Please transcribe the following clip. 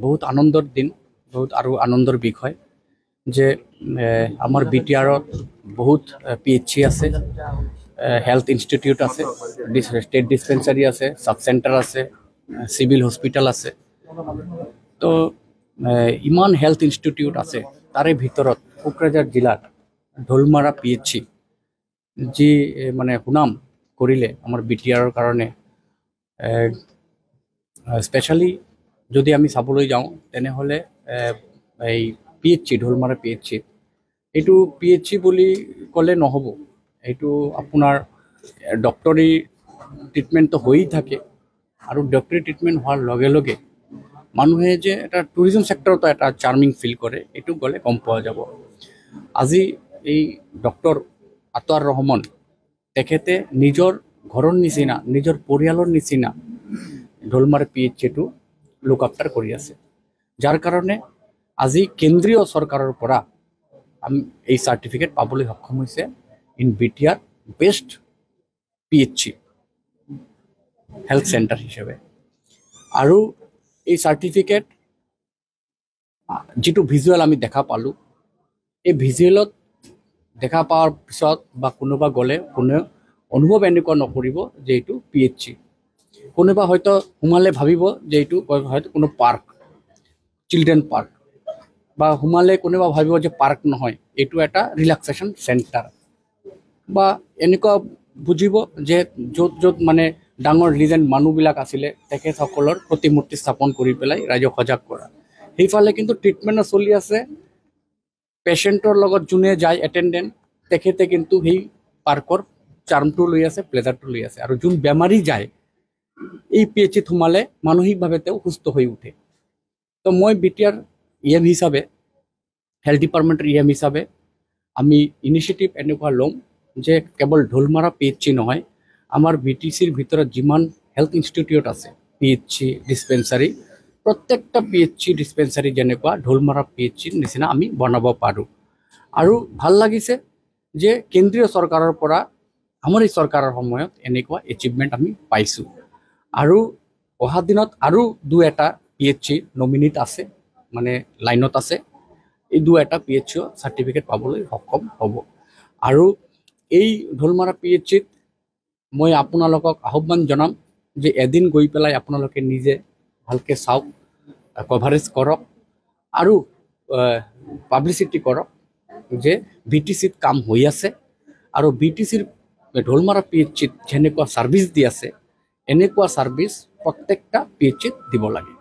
বহুত আনন্দৰ দিন, বহুত আৰু আনন্দৰ বিষয় যে আমাৰ বিটিআৰত বহুত PHC আছে, হেল্থ ইনষ্টিটিউট আছে, ষ্টেট ডিস্পেন্সাৰী আছে, সাব চেণ্টাৰ আছে, চিভিল হস্পিটেল আছে। তো ইমান হেল্থ ইনষ্টিটিউট আছে, তাৰে ভিতৰত কোকৰাঝাৰ জিলাত ঢোলমাৰা PHC যি মানে সুনাম কৰিলে আমাৰ বিটিআৰৰ কাৰণে। স্পেচিয়েলি যদি আমি চাবলৈ যাওঁ তেনেহ'লে এই PHC ঢোলমাৰা PHC এইটো PHC বুলি ক'লে নহ'ব, এইটো আপোনাৰ ডক্টৰী ট্ৰিটমেণ্টটো হৈয়ে থাকে। আৰু ডক্টৰী ট্ৰিটমেণ্ট হোৱাৰ লগে লগে মানুহে যে এটা টুৰিজম ছেক্টৰতো এটা চাৰ্মিং ফিল কৰে, এইটো গ'লে গম পোৱা যাব। আজি এই ডক্টৰ আতৱাৰ ৰহমান তেখেতে নিজৰ ঘৰৰ নিচিনা, নিজৰ পৰিয়ালৰ নিচিনা ঢোলমাৰা PHCটো লুক আফটাৰ কৰি আছে, যাৰ কাৰণে আজি কেন্দ্ৰীয় চৰকাৰৰ পৰা আমি এই চাৰ্টিফিকেট পাবলৈ সক্ষম হৈছে in BTR best PHC health centre হিচাপে। আৰু এই চাৰ্টিফিকেট যিটো ভিজুৱেল আমি দেখা পালোঁ, এই ভিজুৱেলত দেখা পোৱাৰ পিছত বা কোনোবা গ'লে কোনো অনুভৱ এনেকুৱা নকৰিব যে এইটো PHC। কোনোবা হয়তো সোমালে ভাবিব যে এইটো হয়তো কোনো পাৰ্ক, চিলড্ৰেন পাৰ্ক, বা সোমালে কোনোবা ভাবিব যে পাৰ্ক নহয়, এইটো এটা ৰিলেক্সেশ্যন চেণ্টাৰ, বা এনেকুৱা বুজিব যে য'ত য'ত মানে ডাঙৰ ৰিজেণ্ট মানুহবিলাক আছিলে তেখেতসকলৰ প্ৰতিমূৰ্তি স্থাপন কৰি পেলাই ৰাইজক সজাগ কৰা। সেইফালে কিন্তু ট্ৰিটমেণ্টো চলি আছে, পেচেণ্টৰ লগত যোনে যায় এটেণ্ডেণ্ট তেখেতে কিন্তু সেই পাৰ্কৰ চাৰ্মটো লৈ আছে, প্লেজাৰটো লৈ আছে। আৰু যোন বেমাৰী যায় এই PHCত সোমালে মানসিকভাৱে তেওঁ সুস্থ হৈ উঠে। তো মই বিটিআৰ EM হিচাপে, হেল্থ ডিপাৰ্টমেণ্টৰ EM হিচাপে আমি ইনিচিয়েটিভ এনেকুৱা ল'ম যে কেৱল ঢোলমাৰা PHC নহয়, আমাৰ BTCৰ ভিতৰত যিমান হেল্থ ইনষ্টিটিউট আছে PHC ডিস্পেন্সাৰী, প্ৰত্যেকটা PHC ডিস্পেন্সাৰী যেনেকুৱা ঢোলমাৰা PHCৰ নিচিনা আমি বনাব পাৰোঁ। আৰু ভাল লাগিছে যে কেন্দ্ৰীয় চৰকাৰৰ পৰা আমাৰ এই চৰকাৰৰ সময়ত এনেকুৱা এচিভমেণ্ট আমি পাইছোঁ। আৰু অহা দিনত আৰু 2-এটা PHC নমিনেট আছে, মানে লাইনত আছে, এই 2-এটা PHC চাৰ্টিফিকেট পাবলৈ সক্ষম হ'ব। আৰু এই ঢোলমাৰা PHCত মই আপোনালোকক আহ্বান জনাম যে এদিন গৈ পেলাই আপোনালোকে নিজে ভালকৈ চাওক, কভাৰেজ কৰক আৰু পাব্লিচিটি কৰক যে BTCত কাম হৈ আছে। আৰু BTCৰ ঢোলমাৰা PHCত যেনেকুৱা ছাৰ্ভিচ দি আছে, এনেকুৱা ছাৰ্ভিচ প্ৰত্যেকটা PHCত দিব লাগে।